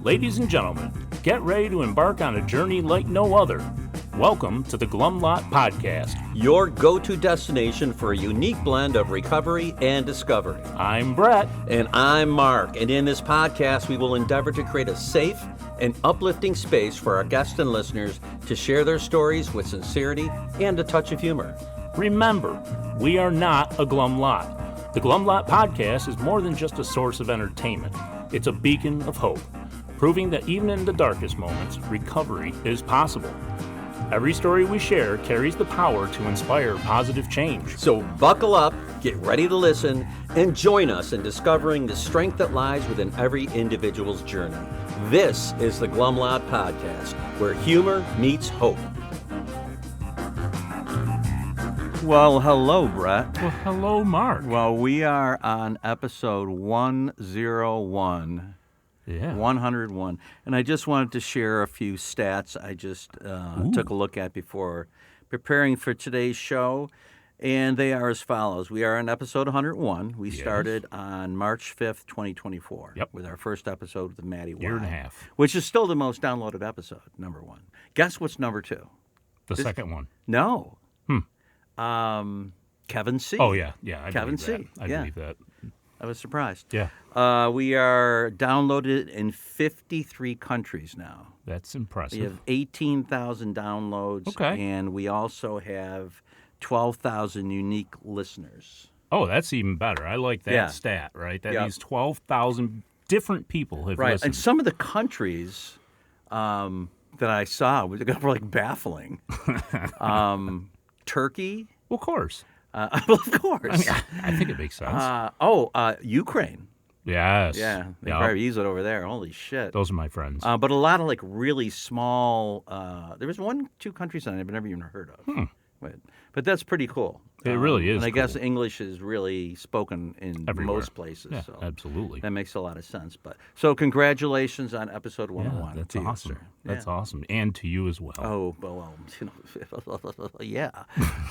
Ladies and gentlemen, get ready to embark on a journey like no other. Welcome to the Glum Lot Podcast, your go-to destination for a unique blend of recovery and discovery. I'm Brett. And I'm Mark. And in this podcast, we will endeavor to create a safe and uplifting space for our guests and listeners to share their stories with sincerity and a touch of humor. Remember, we are not a Glum Lot. The Glum Lot Podcast is more than just a source of entertainment. It's a beacon of hope, proving that even in the darkest moments, recovery is possible. Every story we share carries the power to inspire positive change. So buckle up, get ready to listen, and join us in discovering the strength that lies within every individual's journey. This is the Glum Lot Podcast, where humor meets hope. Well, hello, Brett. Well, hello, Mark. Well, we are on episode 101. Yeah. 101. And I just wanted to share a few stats I just took a look at before preparing for today's show. And they are as follows. We are on episode 101. We started on March 5th, 2024 with our first episode with Maddie Y. Year and a half. Which is still the most downloaded episode, number one. Guess what's number two? The second one. No. Kevin C. Oh, yeah. I Kevin believe C. That. I believe that. I was surprised. Yeah. We are downloaded in 53 countries now. That's impressive. We have 18,000 downloads. Okay. And we also have 12,000 unique listeners. Oh, that's even better. I like that stat, right? That means 12,000 different people have listened. And some of the countries that I saw were like baffling. Turkey. Well, of course. Of course. I think it makes sense. Ukraine. Yes. Yeah, they probably use it over there. Holy shit. Those are my friends. But a lot of like really small, there was 2 countries that I've never even heard of. But that's pretty cool. It really is. And I guess cool. English is really spoken in Everywhere. most places. Yeah, so absolutely. That makes a lot of sense. So congratulations on episode 101. That's to awesome. You, sir. That's awesome. And to you as well. Oh, well, yeah.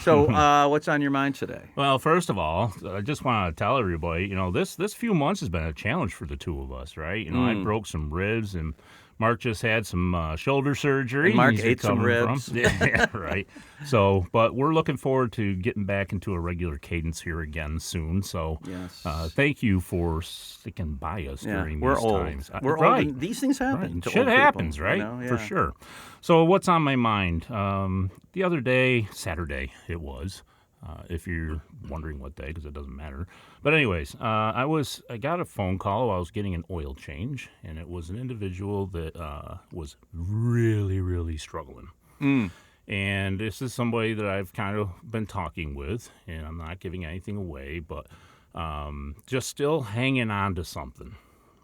So what's on your mind today? Well, first of all, I just want to tell everybody, this few months has been a challenge for the two of us, right? I broke some ribs, and Mark just had some shoulder surgery. And Mark he's ate some recovering ribs. from. Yeah, right. So, but we're looking forward to getting back into a regular cadence here again soon. So, thank you for sticking by us during these times. We're old. And these things happen. Right. To Shit old happens, people, right? For sure. So, what's on my mind? The other day, Saturday, it was. If you're wondering what day, because it doesn't matter. But anyways, I got a phone call while I was getting an oil change, and it was an individual that was really, really struggling. And this is somebody that I've kind of been talking with, and I'm not giving anything away, but just still hanging on to something.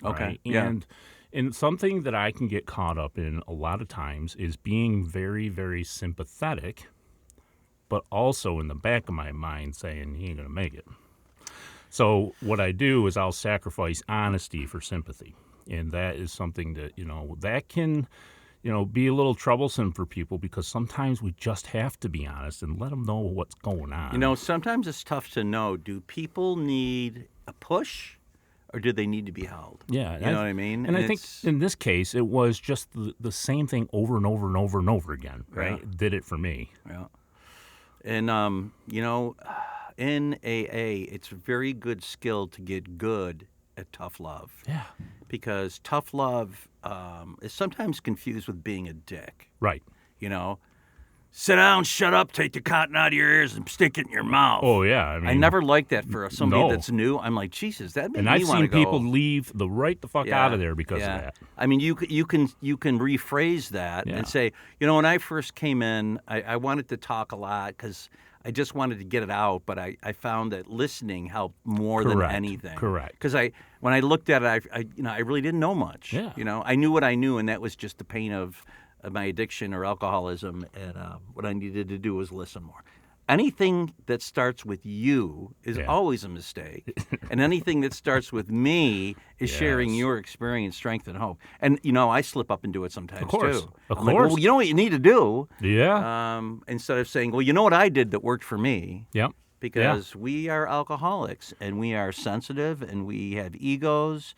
Okay. Right? And something that I can get caught up in a lot of times is being very, very sympathetic, but also in the back of my mind saying, he ain't going to make it. So what I do is I'll sacrifice honesty for sympathy. And that is something that, that can, be a little troublesome for people, because sometimes we just have to be honest and let them know what's going on. Sometimes it's tough to know, do people need a push or do they need to be held? Yeah. You know what I mean? And I think in this case, it was just the same thing over and over and over and over again, right? Yeah. Did it for me. Yeah. And, in AA, it's a very good skill to get good at tough love. Yeah. Because tough love is sometimes confused with being a dick. Right. Sit down, shut up, take the cotton out of your ears and stick it in your mouth. Oh, yeah. I never like that for somebody that's new. I'm like, Jesus, that made me want to go. And I've seen people leave the fuck out of there because of that. I mean, you can rephrase that and say, when I first came in, I wanted to talk a lot because I just wanted to get it out, but I found that listening helped more than anything. Correct. Because when I looked at it, I really didn't know much. Yeah. I knew what I knew, and that was just the pain of my addiction or alcoholism, and what I needed to do was listen more. Anything that starts with you is always a mistake, and anything that starts with me is sharing your experience, strength, and hope. And I slip up and do it sometimes of course. too. Of I'm course. Like, well, you know what you need to do? Yeah. Instead of saying, well, you know what I did that worked for me? Yep. Because we are alcoholics, and we are sensitive, and we have egos.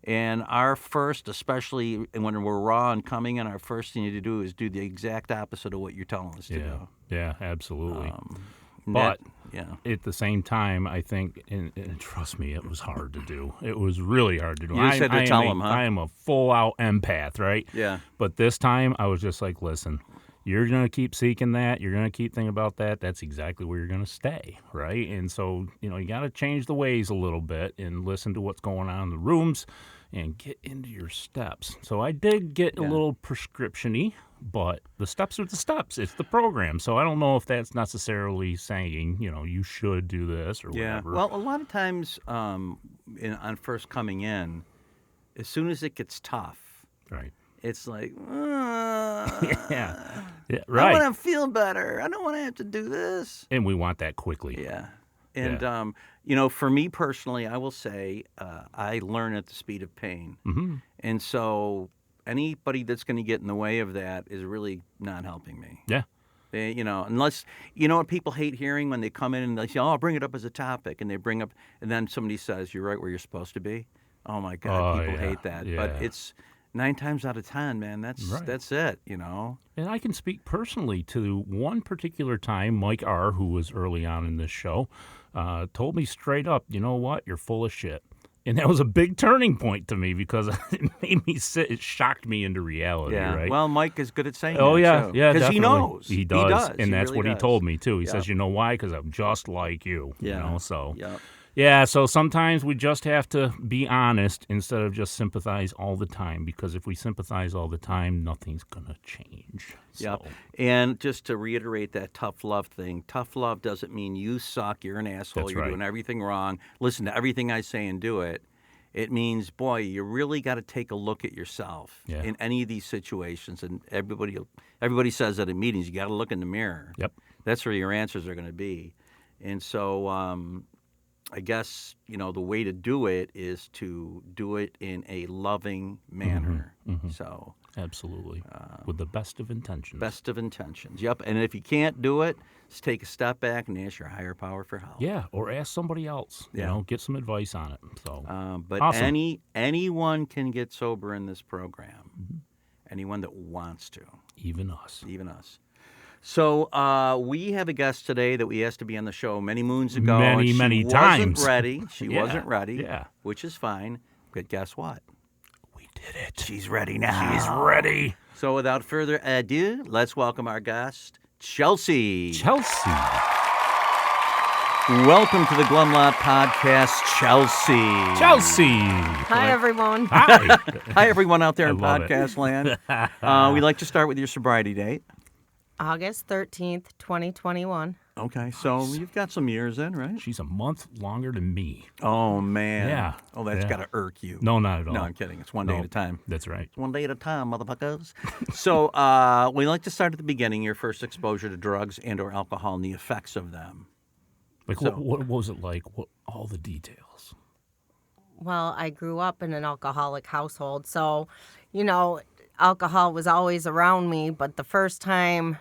And our first, especially when we're raw and coming in, our first thing to do is do the exact opposite of what you're telling us to do. Yeah, absolutely. But at the same time, I think, and trust me, it was hard to do. It was really hard to do. You just had to tell them, huh? I am a full-out empath, right? Yeah. But this time, I was just like, listen, you're going to keep seeking that. You're going to keep thinking about that. That's exactly where you're going to stay, right? And so, you got to change the ways a little bit and listen to what's going on in the rooms and get into your steps. So I did get a little prescription-y, but the steps are the steps. It's the program. So I don't know if that's necessarily saying, you should do this or whatever. Well, a lot of times on first coming in, as soon as it gets tough, right. It's like, yeah, right. I want to feel better. I don't want to have to do this. And we want that quickly. Yeah. And, for me personally, I will say I learn at the speed of pain. Mm-hmm. And so anybody that's going to get in the way of that is really not helping me. Yeah. Unless, what people hate hearing when they come in and they say, I'll bring it up as a topic. And they bring up, and then somebody says, you're right where you're supposed to be. Oh, my God, people hate that. Yeah. But it's 9 times out of 10, man, that's it, And I can speak personally to one particular time, Mike R., who was early on in this show, told me straight up, you know what, you're full of shit. And that was a big turning point to me because it made me it shocked me into reality, right? Well, Mike is good at saying that, yeah, because he knows. He does. And that's really what does. He told me, too. He says, you know why? Because I'm just like you, so... Yep. Yeah, so sometimes we just have to be honest instead of just sympathize all the time, because if we sympathize all the time, nothing's going to change. Yep. And just to reiterate that tough love thing, tough love doesn't mean you suck, you're an asshole, you're doing everything wrong, listen to everything I say and do it. It means, boy, you really got to take a look at yourself in any of these situations. And everybody says that in meetings, you got to look in the mirror. Yep. That's where your answers are going to be. And so I guess, the way to do it is to do it in a loving manner. Mm-hmm. So absolutely. With the best of intentions. Best of intentions. Yep. And if you can't do it, just take a step back and ask your higher power for help. Yeah, or ask somebody else. Get some advice on it. So, but awesome. anyone can get sober in this program. Mm-hmm. Anyone that wants to. Even us. So we have a guest today that we asked to be on the show many moons ago. Many times. She wasn't ready. Yeah. Which is fine. But guess what? We did it. She's ready now. She's ready. So without further ado, let's welcome our guest, Chelsea. Welcome to the Glum Lot Podcast, Chelsea. Hi, everyone. Hi. Hi, everyone out there in love podcast land. We like to start with your sobriety date. August 13th, 2021. Okay, so you've got some years in, right? She's a month longer than me. Oh, man. Yeah. Oh, that's got to irk you. No, not at all. No, I'm kidding. It's one day at a time. That's right. One day at a time, motherfuckers. So we like to start at the beginning, your first exposure to drugs and or alcohol and the effects of them. Like, what was it like? All the details. Well, I grew up in an alcoholic household, so, alcohol was always around me, but the first time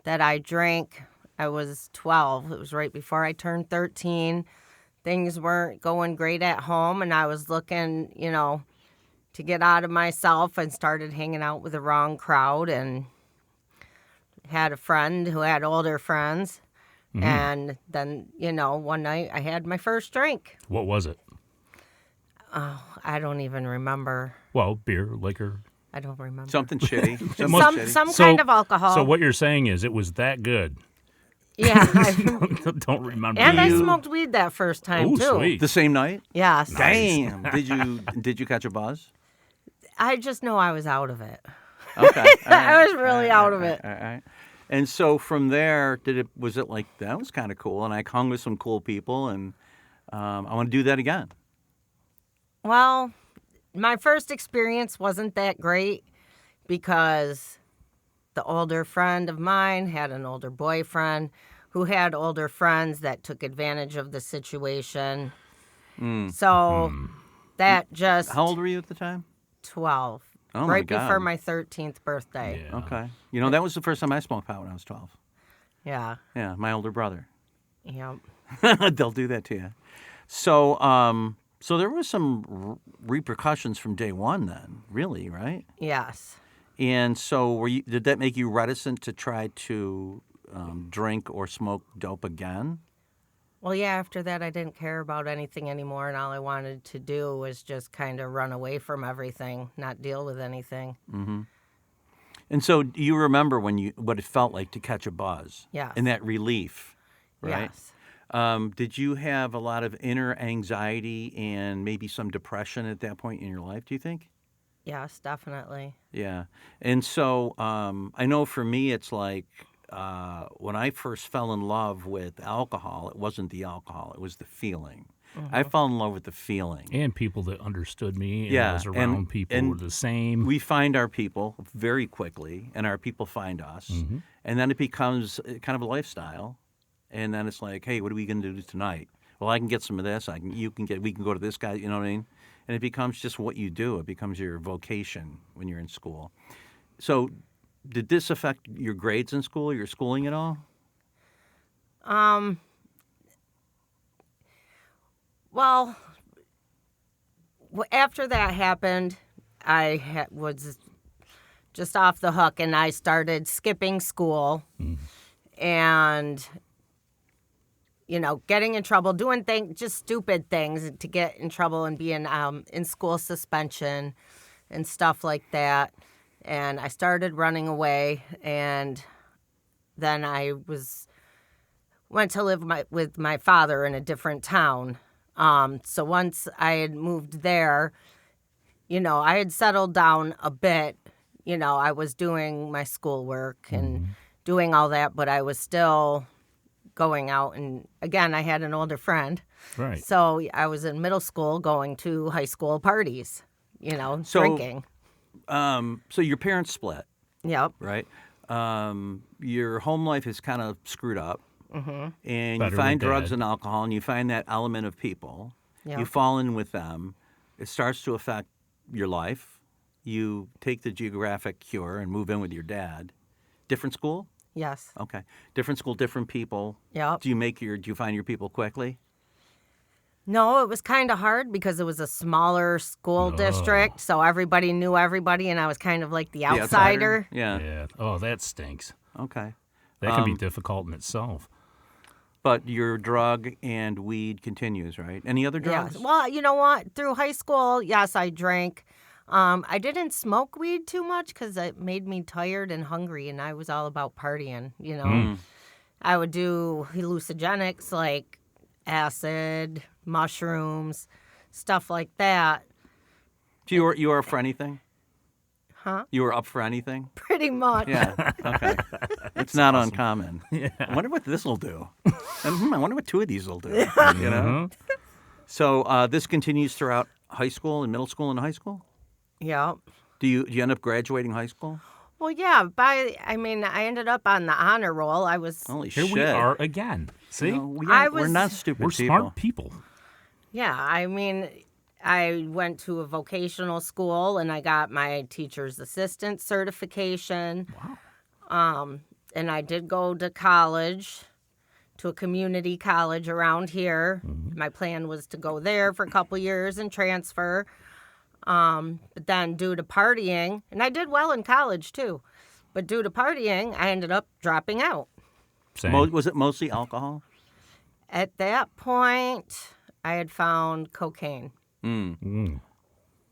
that I drank, I was 12. It was right before I turned 13. Things weren't going great at home, and I was looking, to get out of myself and started hanging out with the wrong crowd and had a friend who had older friends. Mm-hmm. And then, one night I had my first drink. What was it? Oh, I don't even remember. Well, beer, liquor. I don't remember. Something shitty. Some kind of alcohol. So what you're saying is it was that good. Yeah. Don't remember. And I smoked weed that first time, Ooh, too. Sweet. The same night? Yes. Damn. Did you catch a buzz? I just know I was out of it. Okay. I was really out of it. All right. And so from there, was it like, that was kind of cool, and I hung with some cool people, and I want to do that again? Well, my first experience wasn't that great because the older friend of mine had an older boyfriend who had older friends that took advantage of the situation. So that just... How old were you at the time? 12. Oh, right my God. before my 13th birthday. Yeah. Okay. That was the first time I smoked pot when I was 12. Yeah. Yeah, my older brother. Yep. They'll do that to you. So So there was some repercussions from day one then, really, right? Yes. And so did that make you reticent to try to drink or smoke dope again? Well, yeah, after that, I didn't care about anything anymore, and all I wanted to do was just kind of run away from everything, not deal with anything. Mm-hmm. And so do you remember what it felt like to catch a buzz? Yes. And that relief, right? Yes. Did you have a lot of inner anxiety and maybe some depression at that point in your life, do you think? Yes, definitely. Yeah. And so I know for me, it's like when I first fell in love with alcohol, it wasn't the alcohol, it was the feeling. I fell in love with the feeling. And people that understood me, and Yeah, I was around people who were the same. We find our people very quickly, and our people find us. And then it becomes kind of a lifestyle. And then it's like, hey, what are we going to do tonight? Well, I can get some of this. We can go to this guy, you know what I mean? And it becomes just what you do. It becomes your vocation when you're in school. So did this affect your grades in school, your schooling at all? Well, after that happened, I was just off the hook, and I started skipping school and, getting in trouble, doing just stupid things to get in trouble and being in school suspension and stuff like that. And I started running away, and then I went to live with my father in a different town. So once I had moved there, I had settled down a bit. I was doing my schoolwork and doing all that, but I was still going out. And again, I had an older friend. Right. So I was in middle school going to high school parties, drinking. So your parents split, Yep. right? Your home life is kind of screwed up. And Better you find with drugs Dad. and alcohol, and you find that element of people. Yeah. You fall in with them. It starts to affect your life. You take the geographic cure and move in with your dad. Different school? Yes. Okay. Different school, different people. Yep. Do you find your people quickly? No, it was kind of hard because it was a smaller school district, so everybody knew everybody, and I was kind of like the outsider. Yeah. Yeah. Oh, that stinks. Okay. That can be difficult in itself. But your drug and weed continues, right? Any other drugs? Yes. Well, you know what? Through high school, yes, I drank. I didn't smoke weed too much because it made me tired and hungry, and I was all about partying, I would do hallucinogenics like acid, mushrooms, stuff like that. You were up for anything? Huh? You were up for anything? Pretty much. Yeah. Okay. It's not uncommon. Yeah. I wonder what this will do. And I wonder what two of these will do. You know? So this continues throughout high school and middle school and high school? Yep. Do you end up graduating high school? Well, yeah. I ended up on the honor roll. I was. Holy Here shit. we are again. See? We're not stupid We're people. smart people. Yeah. I went to a vocational school and I got my teacher's assistant certification. Wow. And I did go to college, to a community college around here. My plan was to go there for a couple years and transfer. But then due to partying, and I did well in college too, but due to partying, I ended up dropping out. Same. Was it mostly alcohol? At that point, I had found cocaine.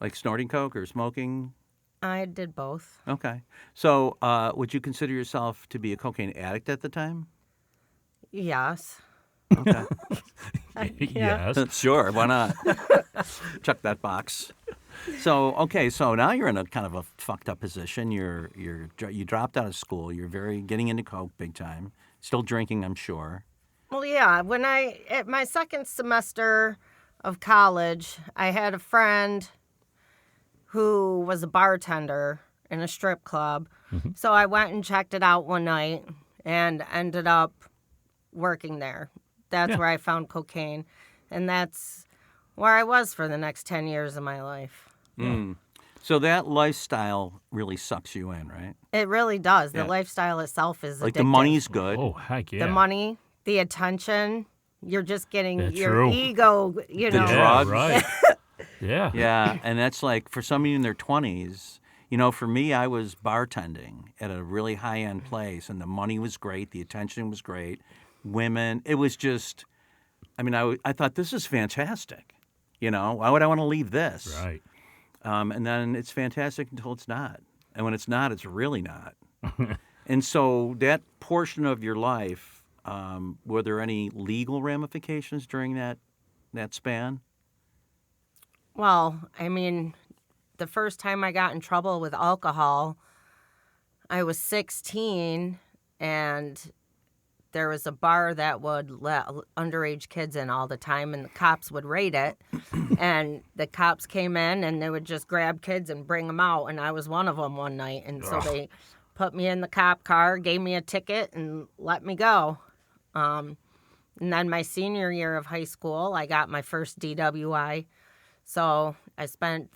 Like snorting coke or smoking? I did both. Okay. So would you consider yourself to be a cocaine addict at the time? Yes. Okay. Yes. Sure, why not? Check that box. So now you're in a kind of a fucked up position. You dropped out of school. You're getting into coke big time. Still drinking, I'm sure. Well, yeah. At my second semester of college, I had a friend who was a bartender in a strip club. So I went and checked it out one night and ended up working there. That's where I found cocaine. And that's where I was for the next 10 years of my life. So that lifestyle really sucks you in, right? It really does. Yeah. The lifestyle itself is Like addictive. the money's good. Oh, heck yeah. The money, the attention, You're just getting Yeah, your true. ego, you The know. drugs. Right. Yeah. Yeah, and that's like for somebody in their 20s. You know, for me, I was bartending at a really high-end place, and the money was great, the attention was great, women. It was just, I mean, I thought this is fantastic. You know, why would I want to leave this? Right. And then it's fantastic until it's not, and when it's not, it's really not. And so that portion of your life, were there any legal ramifications during that span? Well, I mean, the first time I got in trouble with alcohol, I was 16, and there was a bar that would let underage kids in all the time, and the cops would raid it. And the cops came in, and they would just grab kids and bring them out, and I was one of them one night. And so they put me in the cop car, gave me a ticket, and let me go. And then my senior year of high school, I got my first DWI. So I spent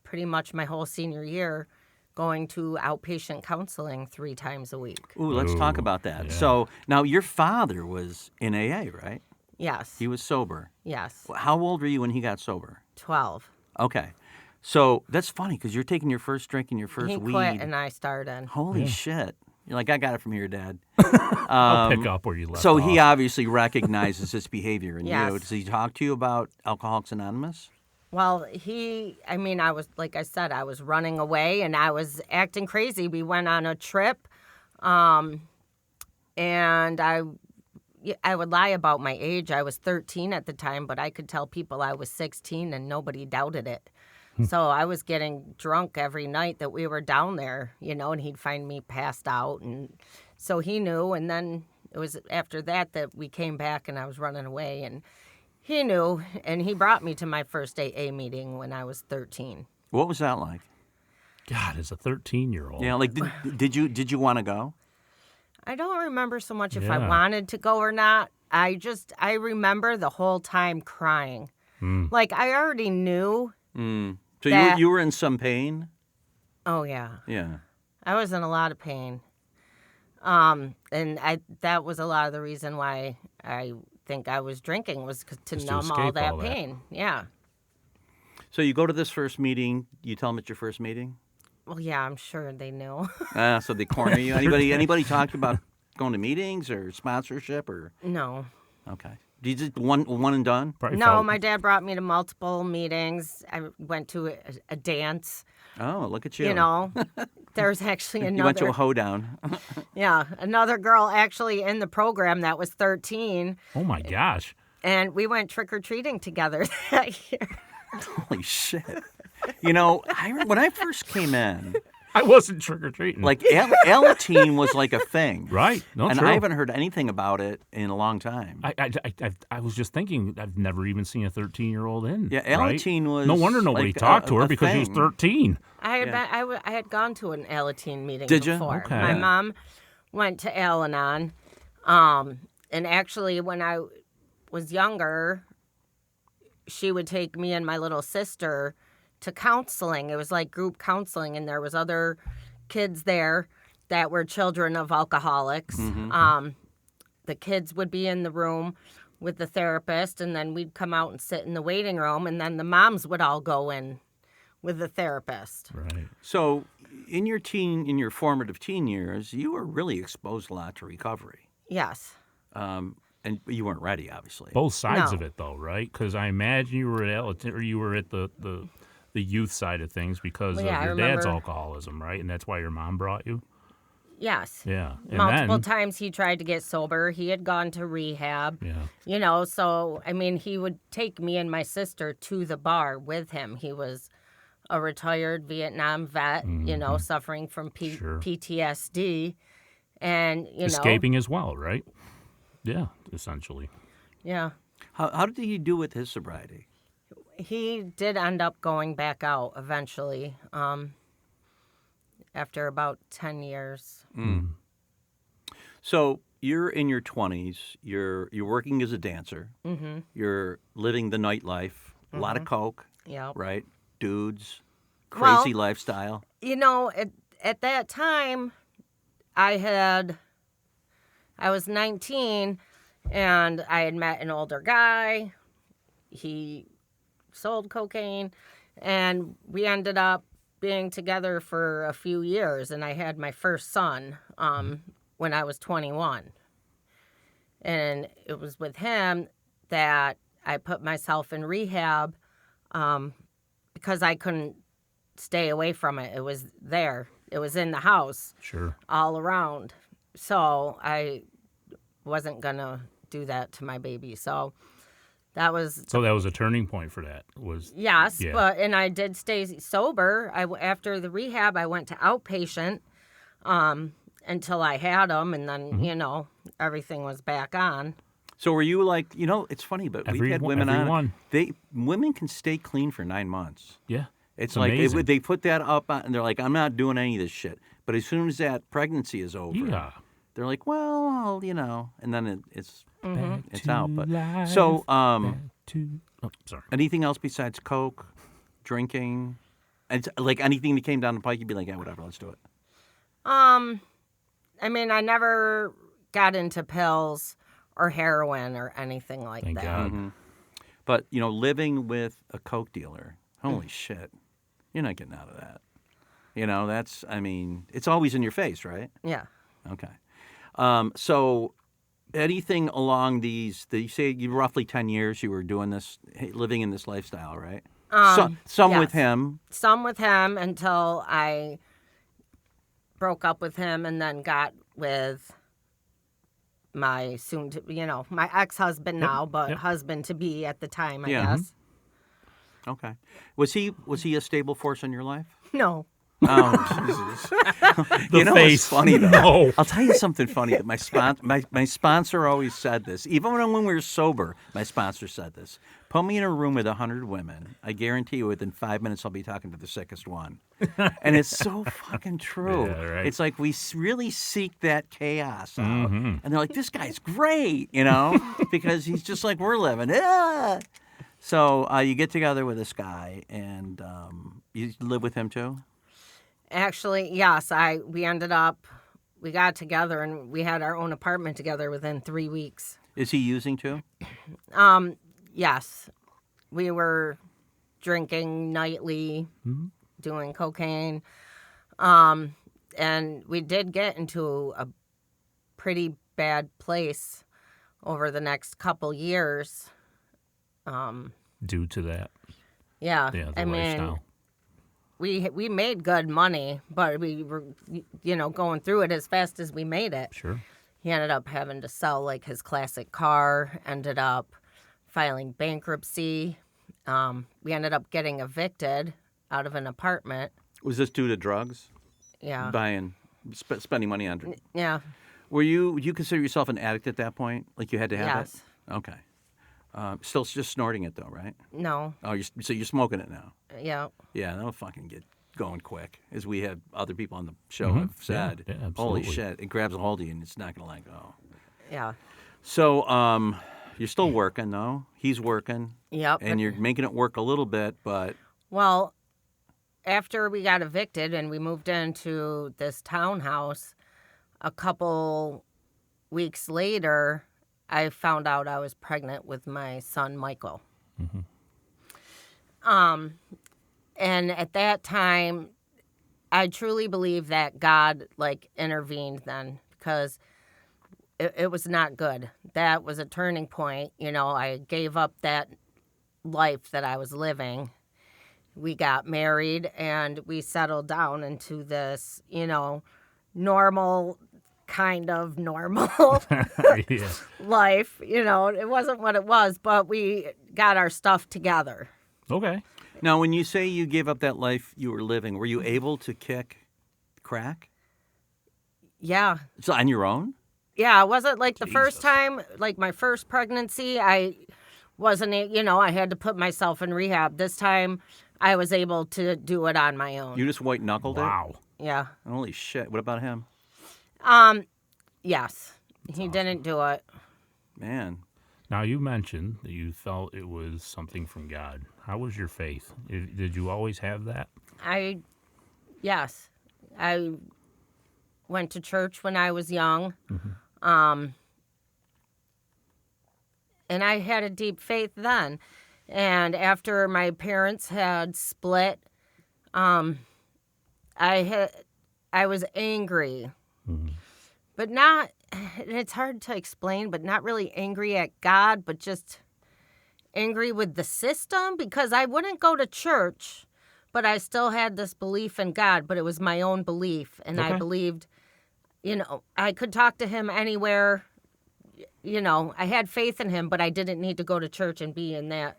pretty much my whole senior year going to outpatient counseling 3 times a week. Ooh, let's talk about that. yeah. So now your father was in AA, right? Yes. He was sober. Yes. How old were you when he got sober? 12. Okay. So that's funny because you're taking your first drink and your first He weed. quit and I started. Holy shit. You're like, I got it from here, Dad. I'll pick up where you left So off. he obviously recognizes this behavior in Yes. you. Does he talk to you about Alcoholics Anonymous? Well, I was, like I said, I was running away and I was acting crazy. We went on a trip, and I would lie about my age. I was 13 at the time, but I could tell people I was 16 and nobody doubted it. So I was getting drunk every night that we were down there, and he'd find me passed out. And so he knew. And then it was after that we came back and I was running away. And he knew. And he brought me to my first AA meeting when I was 13. What was that like? God, as a 13-year-old. Yeah, like did you want to go? I don't remember so much if I Yeah. wanted to go or not. I remember the whole time crying. Like I already knew. So That- you were in some pain? Oh, yeah. Yeah. I was in a lot of pain. And that was a lot of the reason why I think I was drinking was to Just to numb all escape that all that. pain. Yeah. So you go to this first meeting. You tell them it's your first meeting? Well, yeah, I'm sure they knew. So they corner you. Anybody talk about going to meetings or sponsorship or? No. Okay. Do you just one and done? Probably No, felt- my dad brought me to multiple meetings. I went to a dance. Oh, look at you. There's actually You went to another. a hoedown. Yeah, another girl actually in the program that was 13, Oh, my gosh. and we went trick or treating together that year. Holy shit. When I first came in, I wasn't trick-or-treating. like Alateen was like a thing. Right. No, And true. I haven't heard anything about it in a long time. I was just thinking, I've never even seen a 13-year-old in. Yeah, right? Alateen was No wonder nobody like talked to her a because she was thing. 13. I had gone to an Alateen meeting Did you? before. Okay. My Yeah. mom went to Al-Anon, and actually when I was younger, she would take me and my little sister to counseling. It was like group counseling, and there was other kids there that were children of alcoholics. The kids would be in the room with the therapist, and then we'd come out and sit in the waiting room, and then the moms would all go in with the therapist. Right. So in your formative teen years, you were really exposed a lot to recovery. Yes. And you weren't ready, obviously. Both sides No. of it, though, right? Because I imagine you were at the youth side of things because Well, yeah, of I your dad's remember- alcoholism, right? And that's why your mom brought you. Yes. Yeah. And Multiple then, times he tried to get sober. He had gone to rehab. Yeah. So, I mean, he would take me and my sister to the bar with him. He was a retired Vietnam vet, suffering from Sure. PTSD. And, Escaping as well, right? Yeah, essentially. Yeah. How did he do with his sobriety? He did end up going back out eventually, after about 10 years. So you're in your 20s. You're working as a dancer. Mm-hmm. You're living the nightlife. A lot of coke, Yep. right? Dudes, Well- crazy lifestyle. At that time, I was 19, And I had met an older guy. He sold cocaine. And we ended up being together for a few years. And I had my first son when I was 21. And it was with him that I put myself in rehab because I couldn't stay away from it. It was there. It was in the house. Sure. All around. So I wasn't going to do that to my baby. So that was... So that was a turning point for that. Yes, Yeah. and I did stay sober. After the rehab, I went to outpatient until I had them, and then, everything was back on. So were you like, it's funny, but we've had women on. Women can stay clean for 9 months. Yeah. It's like they put that up and they're like, I'm not doing any of this shit. But as soon as that pregnancy is over, they're like, well, and then it's out. But so, sorry. Anything else besides coke, drinking, and like anything that came down the pike, you'd be like, yeah, whatever, let's do it. I mean, I never got into pills or heroin or anything like Thank that. God. Mm-hmm. But living with a coke dealer, holy shit, you're not getting out of that. It's always in your face, right? Yeah. Okay. So anything along these, you say you roughly 10 years you were doing this, living in this lifestyle, right? Some yes. with him. Some with him until I broke up with him and then got with my my ex-husband now, but husband-to-be at the time, I guess. Okay. Was he a stable force in your life? No. Oh, Jesus. The face. What's funny, though? No. I'll tell you something funny. My sponsor always said this. Even when we were sober, my sponsor said this. Put me in a room with 100 women. I guarantee you within 5 minutes I'll be talking to the sickest one. And it's so fucking true. Yeah, right. It's like we really seek that chaos out. Mm-hmm. And they're like, this guy's great, because he's just like we're living. Ah! So you get together with this guy, and you live with him too? Actually, yes. We got together and we had our own apartment together within 3 weeks. Is he using too? Yes. We were drinking nightly, doing cocaine. And we did get into a pretty bad place over the next couple years. Due to that. Yeah. The lifestyle. We made good money, but we were, going through it as fast as we made it. Sure. He ended up having to sell, his classic car, ended up filing bankruptcy. We ended up getting evicted out of an apartment. Was this due to drugs? Yeah. Spending money on drugs? Yeah. Would you consider yourself an addict at that point? Like you had to have Yes. it? Okay. Still just snorting it, though, right? No. Oh, so you're smoking it now? Yeah. Yeah, that'll fucking get going quick, as we have other people on the show have said. Yeah, Holy absolutely. shit, it grabs a hold of you and it's not going to let go. Yeah. So you're still working, though. He's working. Yep. And you're making it work a little bit, but... Well, after we got evicted and we moved into this townhouse, a couple weeks later, I found out I was pregnant with my son, Michael. Mm-hmm. And at that time, I truly believe that God, intervened then, because it was not good. That was a turning point. I gave up that life that I was living. We got married, and we settled down into this, normal kind of normal Yeah. life. It wasn't what it was, but we got our stuff together. Okay. Now, when you say you gave up that life you were living, were you able to kick crack? Yeah. So on your own? Yeah, it wasn't like the first Jesus. time, my first pregnancy, I wasn't, I had to put myself in rehab. This time, I was able to do it on my own. You just white-knuckled Wow. Yeah. it? Holy shit. What about him? Yes. He didn't do it. Man. Now, you mentioned that you felt it was something from God. How was your faith? Did you always have that? Yes. I went to church when I was young. Mm-hmm. And I had a deep faith then. And after my parents had split, I was angry. Mm-hmm. But not, and it's hard to explain, but not really angry at God, but just angry with the system, because I wouldn't go to church, but I still had this belief in God, but it was my own belief. And I believed, I could talk to him anywhere. I had faith in him, but I didn't need to go to church and be in that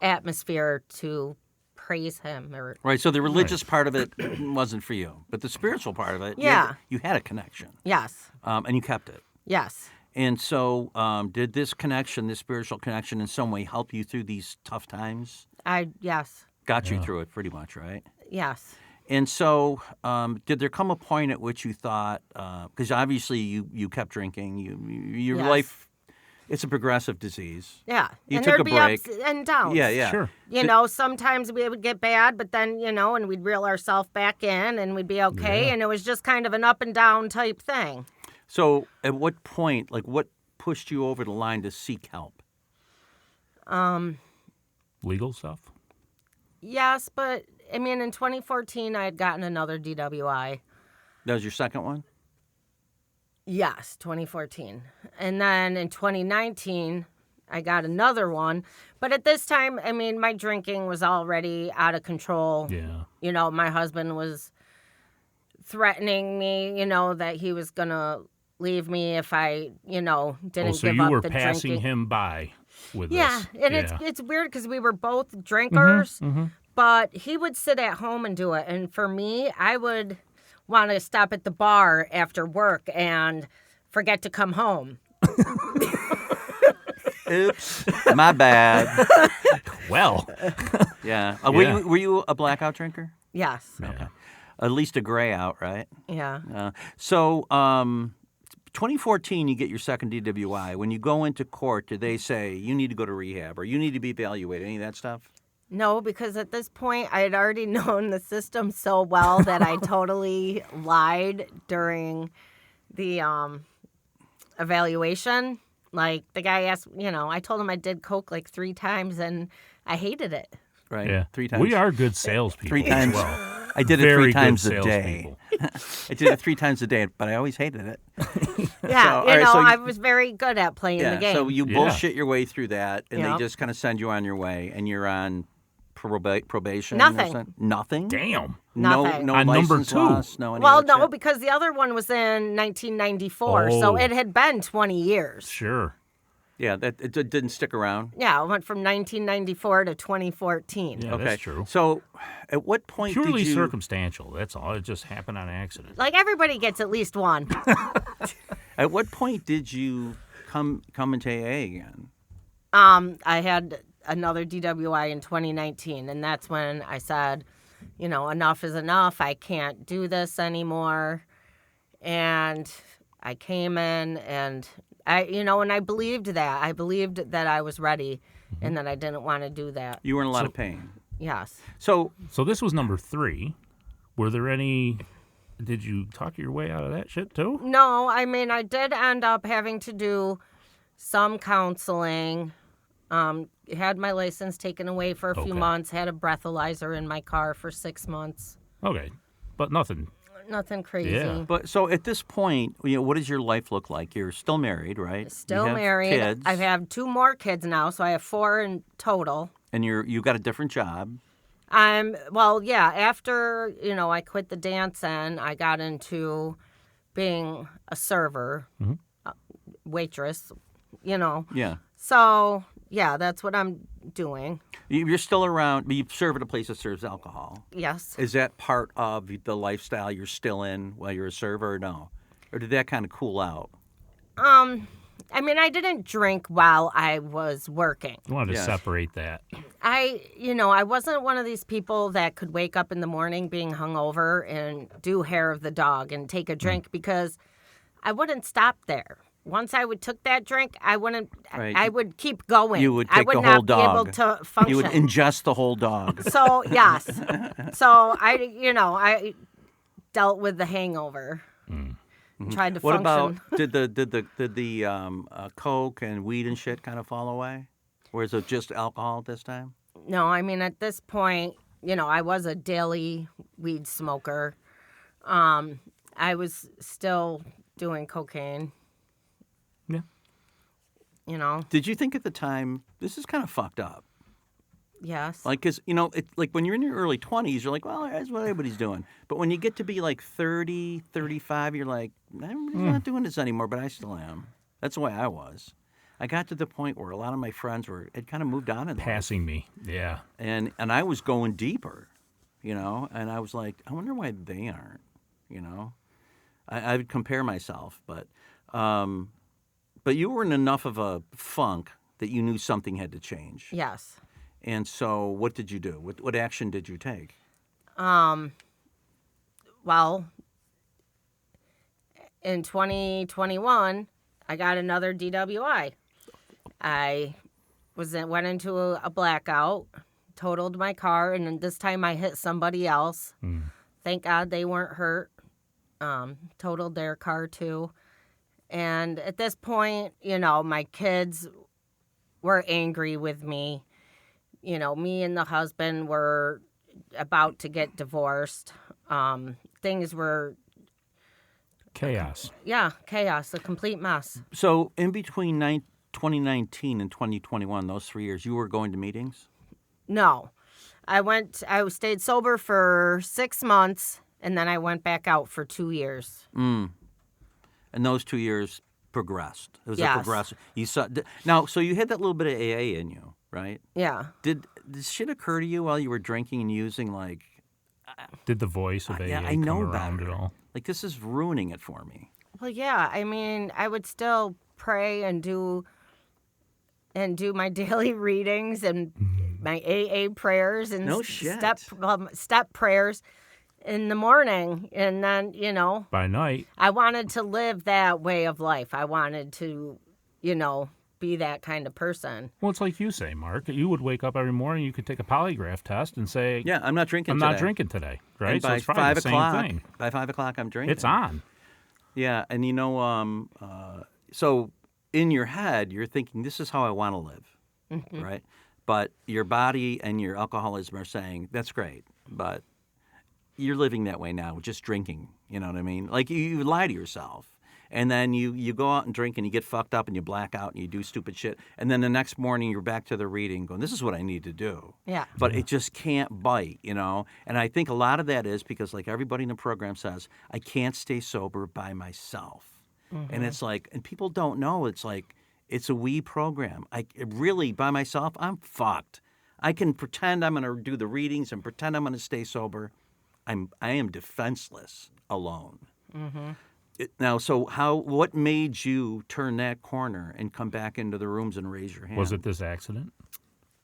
atmosphere to praise him. Right, so the religious part of it wasn't for you, but the spiritual part of it, you had a connection. Yes. And you kept it. Yes. And so did this connection, this spiritual connection in some way help you through these tough times? Yes. Got you through it pretty much, right? Yes. And so did there come a point at which you thought, because obviously you kept drinking, your life, it's a progressive disease. Yeah. You and took there'd a be break. ups and downs. Yeah. Sure. Sometimes we would get bad, but then, and we'd reel ourselves back in and we'd be okay. Yeah. And it was just kind of an up and down type thing. So at what point, what pushed you over the line to seek help? Legal stuff? Yes, but in 2014, I had gotten another DWI. That was your second one? Yes, 2014. And then in 2019, I got another one. But at this time, my drinking was already out of control. Yeah. My husband was threatening me, that he was going to leave me if I, didn't give up the drinking. So you were passing him by with this. And it's weird because we were both drinkers, but he would sit at home and do it. And for me, I would want to stop at the bar after work and forget to come home. Oops, my bad. Well. Yeah. Were you a blackout drinker? Yes. Okay. At least a gray out, right? Yeah. So 2014, you get your second DWI. When you go into court, do they say you need to go to rehab or you need to be evaluated? Any of that stuff? No, because at this point, I had already known the system so well that I totally lied during the evaluation. Like, the guy asked, I told him I did coke 3 times, and I hated it. Right? Yeah. 3 times. We are good salespeople. 3 times. as well. I did it Very 3 times good a day. salespeople. I did it 3 times a day, but I always hated it. Yeah, I was very good at playing the game. So you bullshit your way through that, and they just kind of send you on your way, and you're on probation. Nothing. Or something? Nothing. Damn. Nothing. No On license number 2. loss, no. No, because the other one was in 1994, so it had been 20 years. Sure. Yeah, it didn't stick around. Yeah, it went from 1994 to 2014. Yeah, Okay. that's true. So, at what point Purely did you? circumstantial. That's all. It just happened on accident. Like, everybody gets at least one. At what point did you come into AA again? I had another DWI in 2019, and that's when I said, enough is enough. I can't do this anymore. And I came in, and and I believed that. I believed that I was ready and that I didn't want to do that. You were in a lot of pain. Yes. So this was number 3. Were there any? Did you talk your way out of that shit too? No, I did end up having to do some counseling. Had my license taken away for a few months. Had a breathalyzer in my car for 6 months. Okay, but nothing. Nothing crazy. Yeah. But so at this point, what does your life look like? You're still married, right? Still you have married. Kids, I have 2 more kids now, so I have 4 in total. and you got a different job. After, I quit the dancing, I got into being a server, waitress, Yeah. So, that's what I'm doing. You're still around, but you serve at a place that serves alcohol. Yes. Is that part of the lifestyle you're still in while you're a server, or no? Or did that kind of cool out? I didn't drink while I was working. I wanted to separate that. I wasn't one of these people that could wake up in the morning being hungover and do hair of the dog and take a drink because I wouldn't stop there. Once I took that drink, I wouldn't. Right. I would keep going. You would take I would the not whole dog. be able to function. You would ingest the whole dog. So yes. So I dealt with the hangover. tried to What function. about did the coke and weed and shit kind of fall away, or is it just alcohol at this time? No, I mean, at this point, I was a daily weed smoker. I was still doing cocaine, Yeah. Did you think at the time this is kind of fucked up? Yes. Like, because, like when you're in your early 20s, you're like, well, that's what everybody's doing. But when you get to be like 30, 35, you're like, I'm not doing this anymore, but I still am. That's the way I was. I got to the point where a lot of my friends had kind of moved on in life. Passing me. Yeah. And I was going deeper, and I was like, I wonder why they aren't, I would compare myself, but you were in enough of a funk that you knew something had to change. Yes. And so what did you do? What action did you take? Well, in 2021, I got another DWI. I went into a blackout, totaled my car, and then this time I hit somebody else. Thank God they weren't hurt. Totaled their car too. And at this point, my kids were angry with me. Me and the husband were about to get divorced. Things were... Chaos. Yeah, chaos, a complete mess. So in between 2019 and 2021, those 3 years, you were going to meetings? No. I stayed sober for 6 months, and then I went back out for 2 years. And those 2 years progressed. It was Yes. a progressive. You saw now, so you had that little bit of AA in you, right? Yeah. Did shit occur to you while you were drinking and using, like, Did the voice of AA yeah, I know come around better. at all? Like, this is ruining it for me. Well, yeah. I mean, I would still pray and do my daily readings and my AA prayers and No shit. step prayers in the morning. And then, By night. I wanted to live that way of life. I wanted to, be that kind of person. Well, it's like you say, Mark. You would wake up every morning, you could take a polygraph test and say, Yeah, I'm not drinking I'm today. not drinking today, right? And So by it's probably 5 the same o'clock, thing. by 5 o'clock, I'm drinking. It's on. Yeah, and so in your head, you're thinking, this is how I want to live, right? But your body and your alcoholism are saying, that's great, but you're living that way now, just drinking, you know what I mean? Like, you lie to yourself. And then you go out and drink and you get fucked up and you black out and you do stupid shit. And then the next morning you're back to the reading going, this is what I need to do. Yeah. But it just can't bite, And I think a lot of that is because, like everybody in the program says, I can't stay sober by myself. And it's like, and people don't know, it's like, it's a we program. Really, by myself, I'm fucked. I can pretend I'm going to do the readings and pretend I'm going to stay sober. I am defenseless alone. Now, so what made you turn that corner and come back into the rooms and raise your hand? Was it this accident?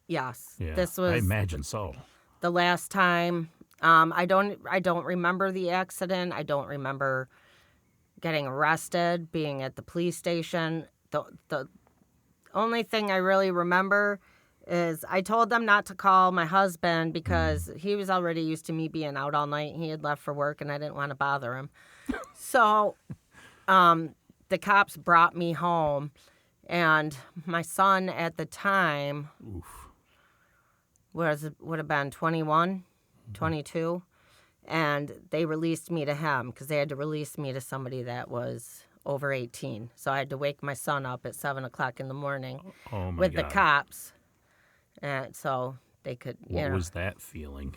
Yes. Yeah. This I was imagine so. the last time. I don't remember the accident. I don't remember getting arrested, being at the police station. The only thing I really remember is I told them not to call my husband because he was already used to me being out all night. He had left for work and I didn't want to bother him. So the cops brought me home, and my son at the time would have been 21, 22, and they released me to him because they had to release me to somebody that was over 18. So I had to wake my son up at 7 o'clock in the morning Oh, my with God. the cops, and so they could, What was that feeling?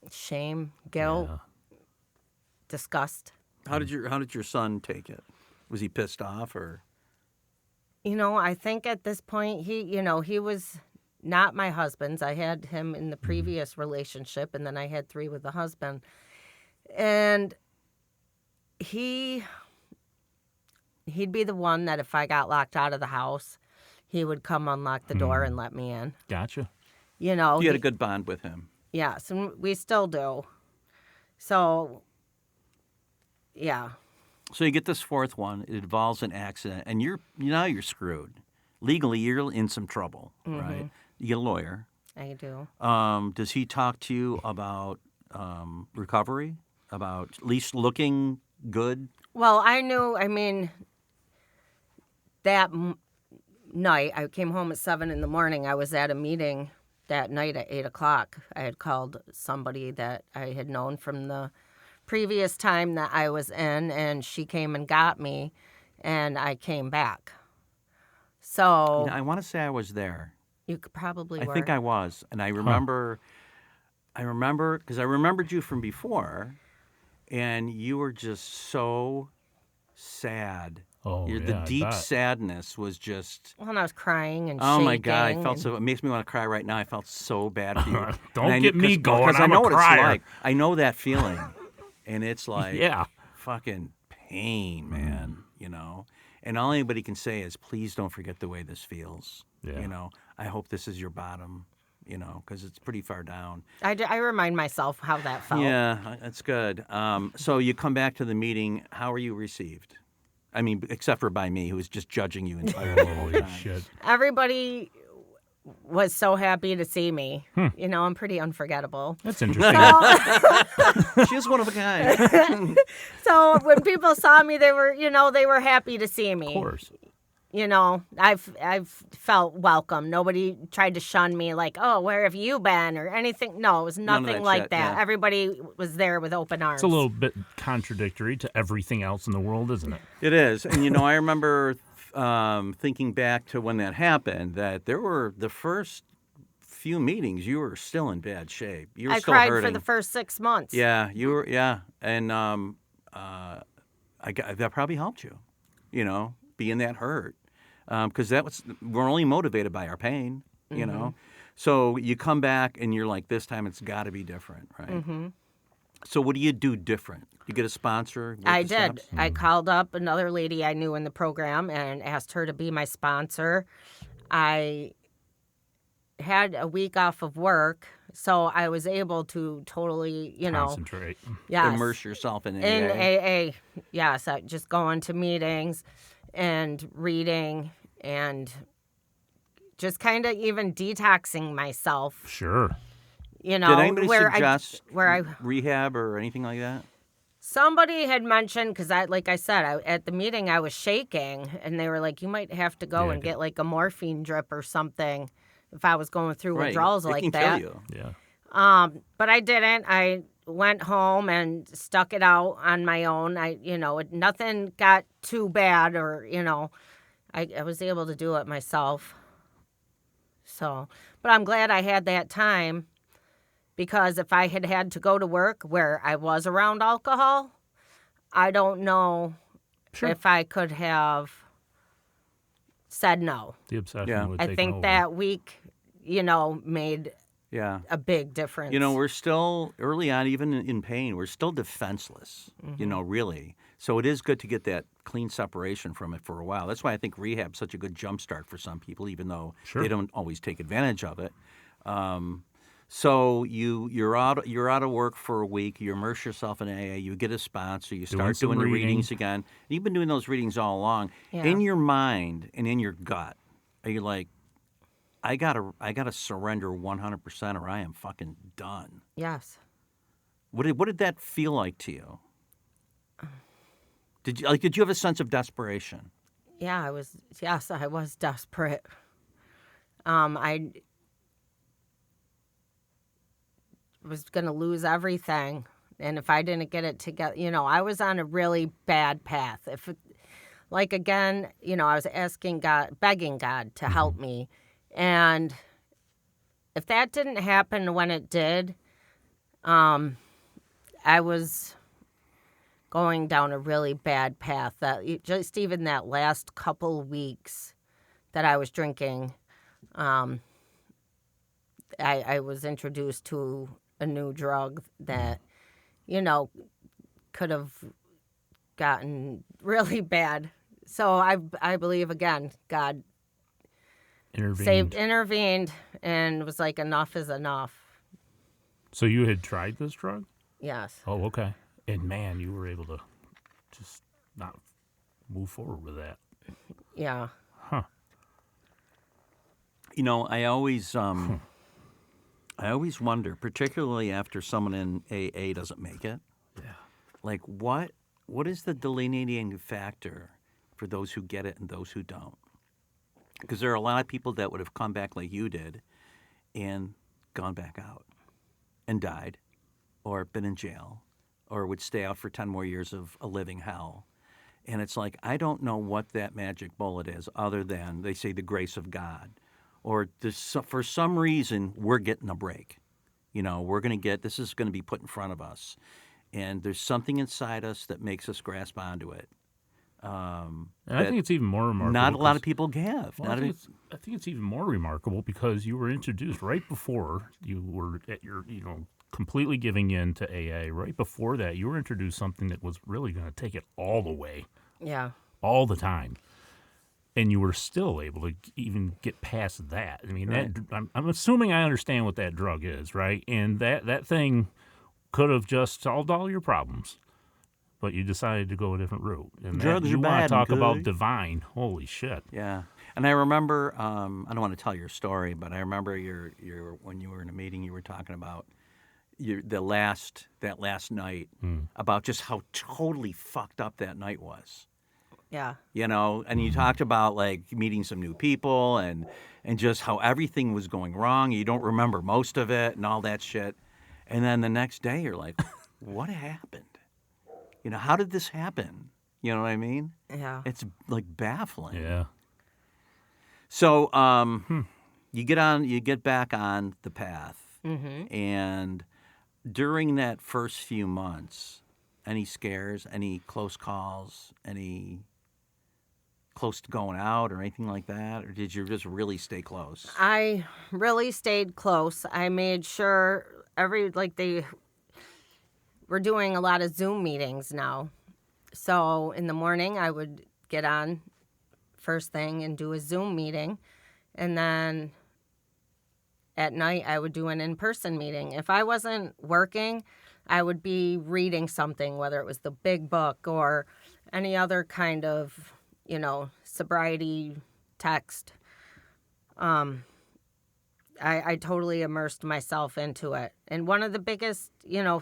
shame, guilt, Yeah. disgust. How did your son take it? Was he pissed off or? I think at this point he was not my husband's. I had him in the previous relationship, and then I had 3 with the husband. And he'd be the one that if I got locked out of the house, he would come unlock the door and let me in. Gotcha. You had a good bond with him. Yes, and we still do. So, yeah. So you get this 4th one. It involves an accident, and you're screwed. Legally, you're in some trouble, right? You get a lawyer. I do. Does he talk to you about recovery, about at least looking good? Well, I knew, that night, I came home at 7 in the morning. I was at a meeting that night at 8 o'clock. I had called somebody that I had known from the previous time that I was in, and she came and got me, and I came back. So I want to say I was there. you could probably I were. think I was, and I remember because I remembered you from before, and you were just so sad. Oh, The yeah, I deep bet. sadness was just. Well, and I was crying and Oh shaking. my God! I felt and- so. It makes me want to cry right now. I felt so bad for you. Don't get me going. Because I I'm know a what crier. it's like. I know that feeling, and it's like Yeah. fucking pain, man. And all anybody can say is, please don't forget the way this feels. Yeah. I hope this is your bottom. Because it's pretty far down. I remind myself how that felt. Yeah, that's good. So you come back to the meeting. How are you received? I mean, except for by me, who was just judging you entirely. the whole Holy time. shit. Everybody was so happy to see me. I'm pretty unforgettable. That's interesting. She's one of a kind. So when people saw me, they were happy to see me. Of course. I've felt welcome. Nobody tried to shun me like, oh, where have you been or anything. No, it was None of nothing that like shit, that. yeah. Everybody was there with open arms. It's a little bit contradictory to everything else in the world, isn't it? It is. And, I remember thinking back to when that happened, that there were the first few meetings, you were still in bad shape. You were I still cried hurting. for the first 6 months. Yeah, you were. Yeah, and that probably helped you, being that hurt, because we're only motivated by our pain, So you come back and you're like, this time it's got to be different, right? Mm-hmm. So what do you do different? You get a sponsor? Work I the did. steps? I called up another lady I knew in the program and asked her to be my sponsor. I had a week off of work, so I was able to totally, Concentrate. yes, Immerse yourself in AA. in AA. Yes, just going to meetings and reading and just kind of even detoxing myself. Sure. Did anybody where suggest I rehab or anything like that? somebody had mentioned, because like I said, at the meeting I was shaking, and they were like, you might have to go Yeah, and get like a morphine drip or something if I was going through withdrawals it like can that. kill you. Yeah. But I didn't. I went home and stuck it out on my own. Nothing got too bad, or I was able to do it myself. So, but I'm glad I had that time, because if I had had to go to work where I was around alcohol, I don't know if I could have said no. The obsession Yeah. would I take think over. that week, made Yeah. a big difference. We're still early on, even in pain, we're still defenseless, really. So it is good to get that clean separation from it for a while. That's why I think rehab's such a good jumpstart for some people, even though they don't always take advantage of it. So you're out of work for a week. You immerse yourself in AA. You get a sponsor. You start some doing the reading. readings again. You've been doing those readings all along. Yeah. In your mind and in your gut, are you like, I gotta surrender 100%, or I am fucking done? Yes. What did that feel like to you? Did you have a sense of desperation? Yeah, I was desperate. I was going to lose everything. And if I didn't get it together, I was on a really bad path. Again, I was asking God, begging God to help me. And if that didn't happen when it did, I was going down a really bad path. Just even that last couple weeks that I was drinking, I was introduced to a new drug that, could have gotten really bad. So I believe, again, God intervened and was like, enough is enough. So you had tried this drug? Yes. Oh, okay. And man, you were able to just not move forward with that. Yeah. Huh. I always I always wonder, particularly after someone in AA doesn't make it, Yeah. like what is the delineating factor for those who get it and those who don't? Because there are a lot of people that would have come back like you did and gone back out and died or been in jail or would stay out for 10 more years of a living hell. And it's like, I don't know what that magic bullet is other than, they say, the grace of God. Or for some reason, we're getting a break. We're going to this is going to be put in front of us. And there's something inside us that makes us grasp onto it. And I think it's even more remarkable. Not a lot of people have. Well, I think it's even more remarkable because you were introduced right before you were at your, completely giving in to AA. Right before that, you were introduced something that was really going to take it all the way. Yeah. All the time. And you were still able to even get past that. I mean, Right. I'm assuming I understand what that drug is, right? And that thing could have just solved all your problems. But you decided to go a different route. And Drugs you are want bad to talk and about good. divine. Holy shit. Yeah. And I remember, I don't want to tell your story, but I remember your when you were in a meeting, you were talking about that last night, about just how totally fucked up that night was. Yeah. And you talked about like meeting some new people and just how everything was going wrong. You don't remember most of it and all that shit. And then the next day you're like, what happened? How did this happen? You know what I mean? Yeah. It's like baffling. Yeah. So you get back on the path. Mm-hmm. And during that first few months, any scares, any close calls, any close to going out or anything like that? Or did you just really stay close? I really stayed close. I made sure they were doing a lot of Zoom meetings now. So in the morning, I would get on first thing and do a Zoom meeting. And then at night, I would do an in-person meeting. If I wasn't working, I would be reading something, whether it was the big book or any other kind of, sobriety text. I totally immersed myself into it. And one of the biggest,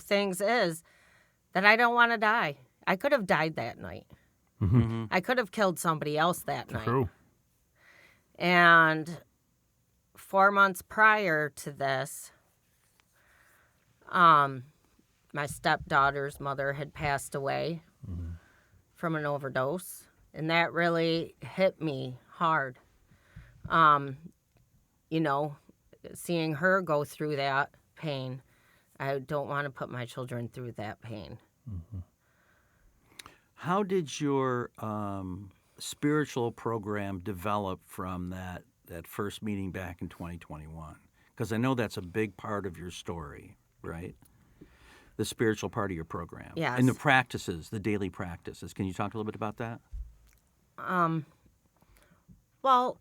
things is that I don't want to die. I could have died that night. Mm-hmm. I could have killed somebody else that night. True. And 4 months prior to this, my stepdaughter's mother had passed away from an overdose. And that really hit me hard. Seeing her go through that pain, I don't want to put my children through that pain. Mm-hmm. How did your spiritual program develop from that first meeting back in 2021? Because I know that's a big part of your story, right? The spiritual part of your program. Yes. And the practices, the daily practices. Can you talk a little bit about that? Well,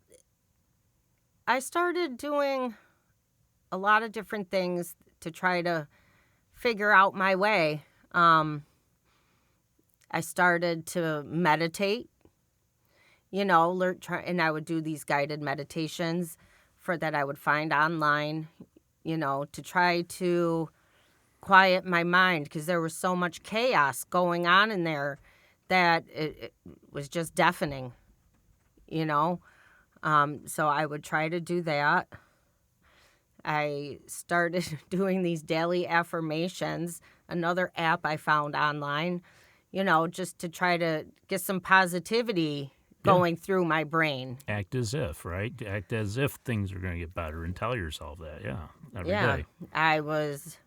I started doing a lot of different things to try to figure out my way. I started to meditate, and I would do these guided meditations that I would find online, to try to quiet my mind because there was so much chaos going on in there that it was just deafening, So I would try to do that. I started doing these daily affirmations, another app I found online, just to try to get some positivity going through my brain. Act as if, right? Act as if things are going to get better and tell yourself that, every day. I was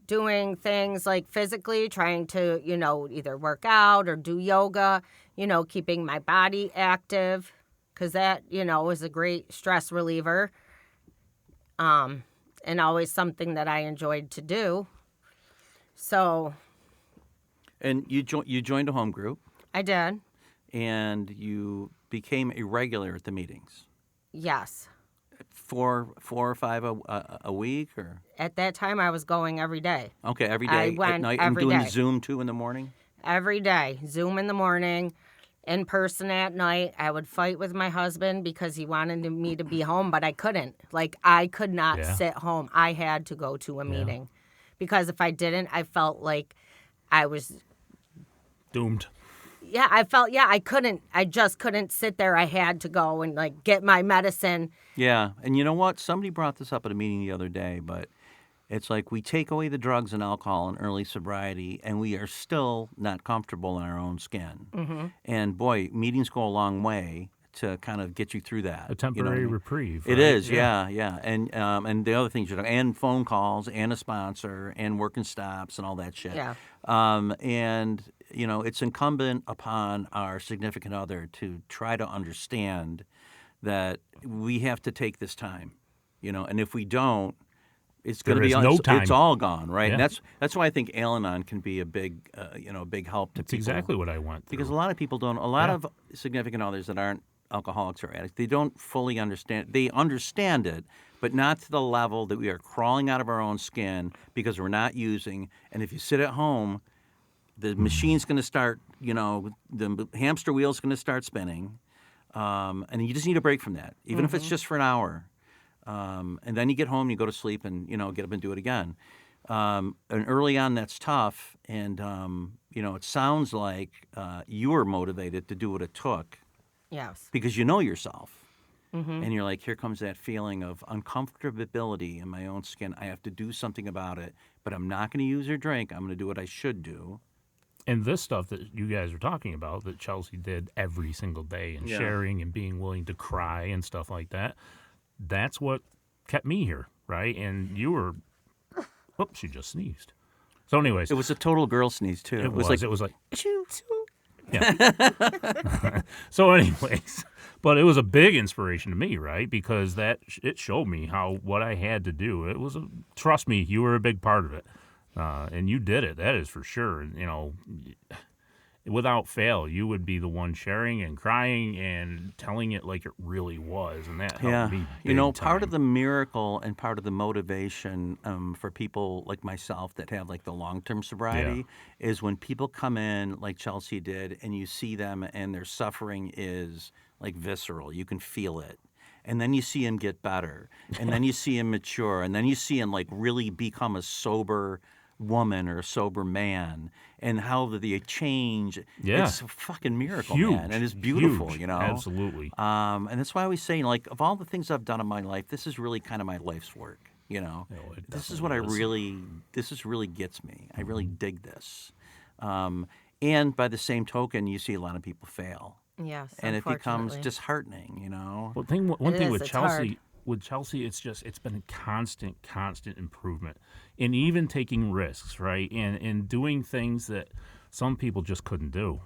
doing things like physically trying to, either work out or do yoga, keeping my body active because that, is a great stress reliever. And always something that I enjoyed to do. So. And you joined a home group. I did. And you became a regular at the meetings. Yes. 4 or 5 a week, or? At that time, I was going every day. Okay, every day I went at night. every and doing day. Zoom too in the morning. Every day, Zoom in the morning, in person at night. I would fight with my husband because he wanted me to be home, but I couldn't. Like, I could not Yeah. sit home. I had to go to a Yeah. meeting because if I didn't, I felt like I was, Doomed. I just couldn't sit there. I had to go and like get my medicine. Yeah, and you know what? Somebody brought this up at a meeting the other day, but it's like we take away the drugs and alcohol in early sobriety, and we are still not comfortable in our own skin. Mm-hmm. And boy, meetings go a long way to kind of get you through that. A you know what temporary I mean? reprieve. It right? is, yeah. And the other things, and phone calls, and a sponsor, and working stops, and all that shit. Yeah. And it's incumbent upon our significant other to try to understand that we have to take this time, and if we don't, it's going to There be is no time. It's all gone, right? Yeah. And that's why I think Al-Anon can be a big, big help to That's people. exactly what I went through. Because a lot of people don't. A lot Yeah. of significant others that aren't alcoholics or addicts, they don't fully understand. They understand it, but not to the level that we are crawling out of our own skin because we're not using. And if you sit at home, the machine's going to start. The hamster wheel's going to start spinning, and you just need a break from that, even if it's just for an hour. And then you get home, you go to sleep, and get up and do it again. And early on, that's tough. And it sounds like you were motivated to do what it took Yes. because you know yourself. And you're like, here comes that feeling of uncomfortability in my own skin. I have to do something about it, but I'm not going to use or drink. I'm going to do what I should do. And this stuff that you guys are talking about that Chelsea did every single day and Yeah. sharing and being willing to cry and stuff like that, that's what kept me here, right? And you were, whoops, she just sneezed. So anyways, It was a total girl sneeze, too. it was like, Choo. yeah. So anyways, but it was a big inspiration to me, right? Because it showed me what I had to do. It was trust me, you were a big part of it. And you did it. That is for sure. Without fail, you would be the one sharing and crying and telling it like it really was, and that helped me. Part of the miracle and part of the motivation for people like myself that have like the long-term sobriety is when people come in like Chelsea did, and you see them and their suffering is like visceral. You can feel it. And then you see him get better, and then you see him mature, and then you see him like really become a sober woman or a sober man, and how they change. Yeah. It's a fucking miracle, Huge, man, and it's beautiful, huge. you know. Absolutely. And that's why I always say, like, of all the things I've done in my life, this is really kind of my life's work, you know. Oh, it This is definitely what this is really gets me. I really Mm-hmm. dig this. And by the same token, you see a lot of people fail. Yes. And it becomes unfortunately. disheartening, you know. One thing with It's hard. Chelsea, it's been a constant improvement, and even taking risks, right, and doing things that some people just couldn't do,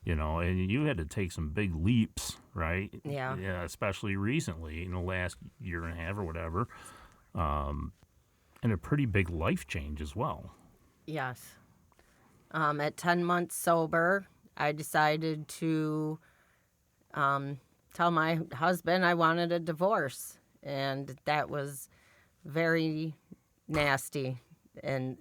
and you had to take some big leaps, right? Yeah. Especially recently in the last year and a half or whatever, and a pretty big life change as well. Yes. At 10 months sober, I decided to tell my husband I wanted a divorce. And that was very nasty. And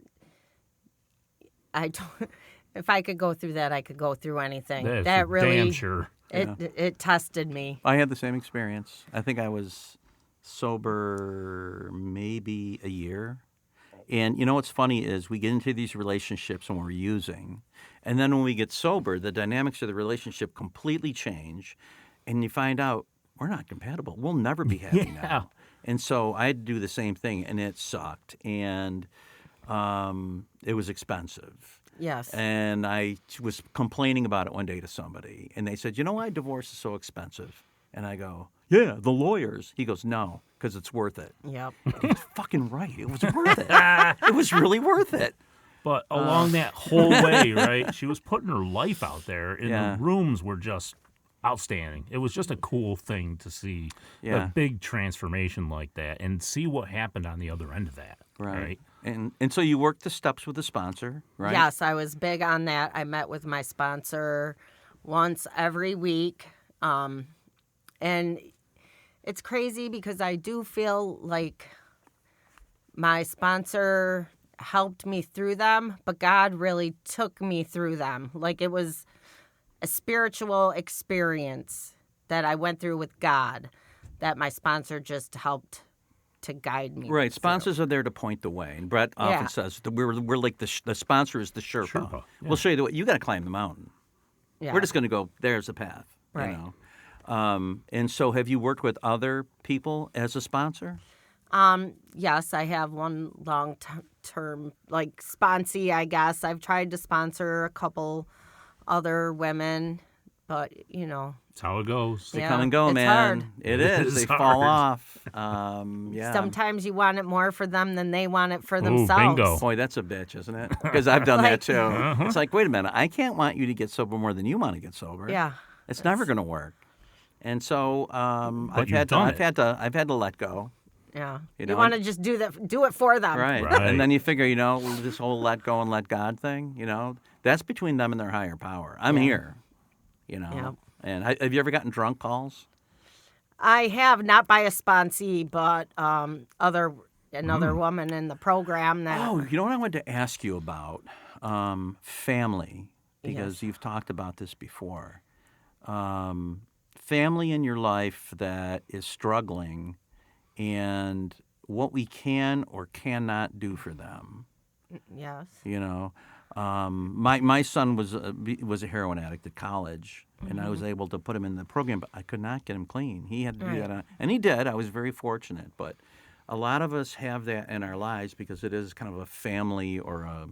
if I could go through that, I could go through anything. That is That for really, damn sure. it tested me. I had the same experience. I think I was sober maybe a year. And you know what's funny is we get into these relationships and we're using. And then when we get sober, the dynamics of the relationship completely change. And you find out we're not compatible. We'll never be happy now. And so I had to do the same thing, and it sucked. And it was expensive. Yes. And I was complaining about it one day to somebody. And they said, you know why divorce is so expensive? And I go, yeah, the lawyers. He goes, no, because it's worth it. Yep. He's fucking right. It was worth it. It was really worth it. But along that whole way, right, she was putting her life out there, and Yeah. the rooms were just outstanding. It was just a cool thing to see Yeah. a big transformation like that and see what happened on the other end of that. Right. And so you worked the steps with the sponsor, right? Yes, I was big on that. I met with my sponsor once every week. And it's crazy because I do feel like my sponsor helped me through them, but God really took me through them. Like it was a spiritual experience that I went through with God that my sponsor just helped to guide me. Right. through. Sponsors are there to point the way. And Brett often Yeah. says that we're like the sponsor is the Sherpa. Sherpa, yeah. We'll show you the way. You got to climb the mountain. Yeah. We're just going to go, there's the path. Right. You know? And so have you worked with other people as a sponsor? Yes, I have one long-term, like, sponsee, I guess. I've tried to sponsor a couple other women, but, you know. That's how it goes. They Yeah, come and go, it's man. hard. It is. It's They fall hard. off. Yeah. Sometimes you want it more for them than they want it for themselves. bingo. Boy, that's a bitch, isn't it? Because I've done that Like- too. It's like, wait a minute, I can't want you to get sober more than you want to get sober. Yeah. It's never going to work. And so I've you've had done to let go. Yeah. You You, know, want to and- just do it for them. Right. Right. And then you figure, you know, this whole let go and let God thing, you know, that's between them and their higher power. I'm here, you know. Yeah. And have you ever gotten drunk calls? I have, not by a sponsee, but another woman in the program that. Oh, you know what I wanted to ask you about? Family, because you've talked about this before. Family in your life that is struggling and what we can or cannot do for them. Yes. You know, my son was a heroin addict at college, and I was able to put him in the program, but I could not get him clean. He had to do that, and he did. I was very fortunate, but a lot of us have that in our lives because it is kind of a family or a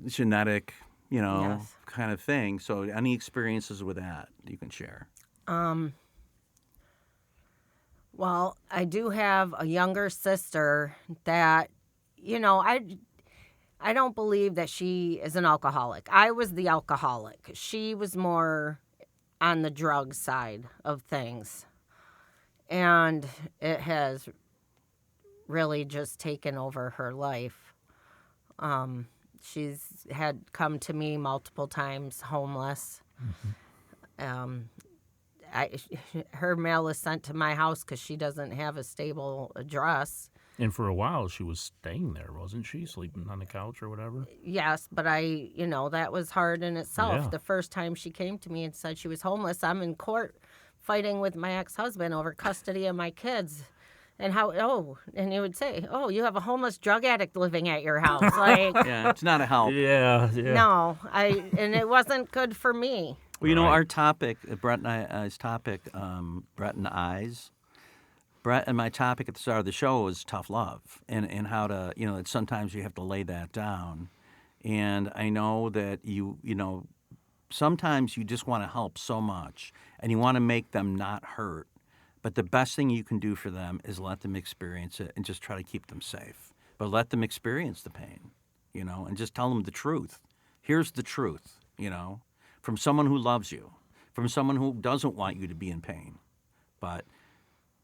genetic, you know, Yes. kind of thing. So, any experiences with that you can share? Well, I do have a younger sister that, you know, I don't believe that she is an alcoholic. I was the alcoholic. She was more on the drug side of things. And it has really just taken over her life. She's had come to me multiple times homeless. Her mail is sent to my house because she doesn't have a stable address. And for a while, she was staying there, wasn't she? Sleeping on the couch or whatever? Yes, but that was hard in itself. Yeah. The first time she came to me and said she was homeless, I'm in court fighting with my ex-husband over custody of my kids. And and he would say, oh, you have a homeless drug addict living at your house. Like, Yeah, it's not a help. Yeah. no, and it wasn't good for me. Well, you know, Right. our topic, Brett and I's topic, Brett and I's, Brett and my topic at the start of the show was tough love and how to, you know, that sometimes you have to lay that down. And I know that you know, sometimes you just want to help so much and you want to make them not hurt. But the best thing you can do for them is let them experience it and just try to keep them safe. But let them experience the pain, you know, and just tell them the truth. Here's the truth, you know, from someone who loves you, from someone who doesn't want you to be in pain. But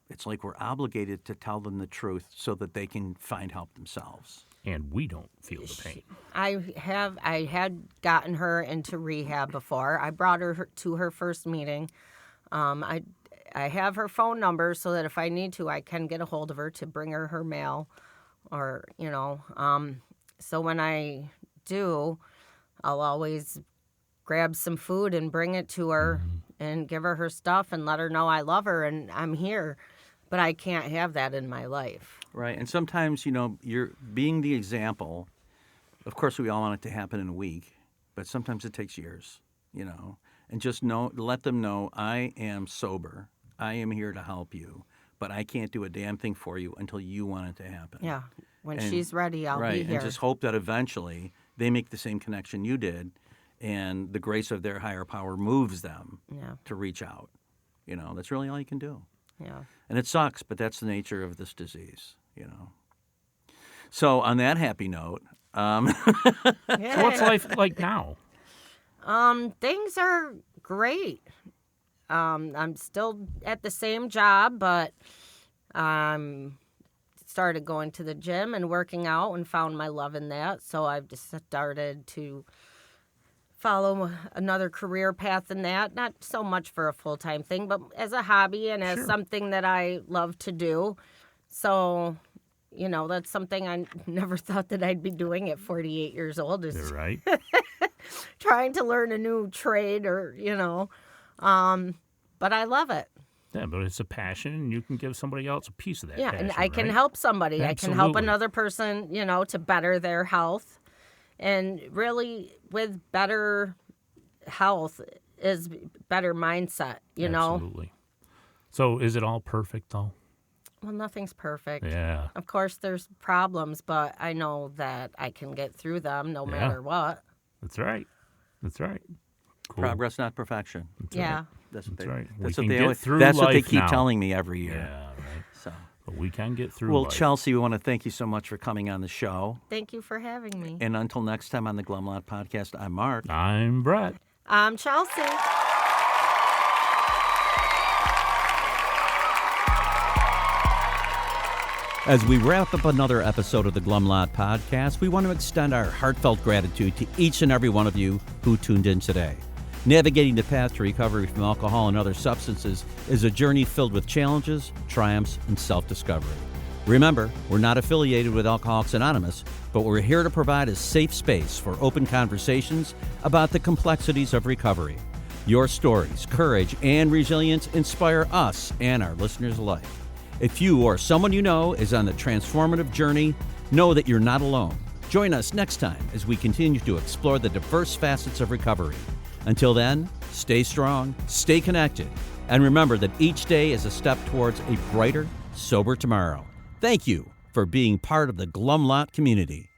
it's like we're obligated to tell them the truth so that they can find help themselves. And we don't feel the pain. I had gotten her into rehab before. I brought her to her first meeting. I have her phone number so that if I need to, I can get a hold of her to bring her mail, or So when I do, I'll always grab some food and bring it to her and give her stuff and let her know I love her and I'm here. But I can't have that in my life. Right. And sometimes, you know, you're being the example. Of course, we all want it to happen in a week, but sometimes it takes years, you know. And just let them know I am sober. I am here to help you, but I can't do a damn thing for you until you want it to happen. Yeah. When And- she's ready, I'll right, be here. and just hope that eventually they make the same connection you did, and the grace of their higher power moves them Yeah. to reach out. You know, that's really all you can do. Yeah. And it sucks, but that's the nature of this disease, you know. So on that happy note, So what's life like now? Things are great. I'm still at the same job, but started going to the gym and working out and found my love in that. So I've just started to follow another career path in that. Not so much for a full-time thing, but as a hobby and as something that I love to do. So, you know, that's something I never thought that I'd be doing at 48 years old. You're right. trying to learn a new trade or, but I love it. Yeah, but it's a passion, and you can give somebody else a piece of that Yeah, passion, and I can right? help somebody. I can help Absolutely. another person, to better their health. And really, with better health is better mindset, Absolutely. So is it all perfect, though? Well, nothing's perfect. Yeah. Of course, there's problems, but I know that I can get through them no matter what. That's right. That's right. Cool. Progress, not perfection. Yeah. That's what That's they. right. We That's can what they get always. through That's what they life keep now. telling me every year. Yeah, right. So, But we can get through well, life. Chelsea, we want to thank you so much for coming on the show. Thank you for having me. And until next time on the Glum Lot Podcast, I'm Mark. I'm Brett. I'm Chelsea. As we wrap up another episode of the Glum Lot Podcast, we want to extend our heartfelt gratitude to each and every one of you who tuned in today. Navigating the path to recovery from alcohol and other substances is a journey filled with challenges, triumphs, and self-discovery. Remember, we're not affiliated with Alcoholics Anonymous, but we're here to provide a safe space for open conversations about the complexities of recovery. Your stories, courage, and resilience inspire us and our listeners alike. If you or someone you know is on the transformative journey, know that you're not alone. Join us next time as we continue to explore the diverse facets of recovery. Until then, stay strong, stay connected, and remember that each day is a step towards a brighter, sober tomorrow. Thank you for being part of the Glum Lot community.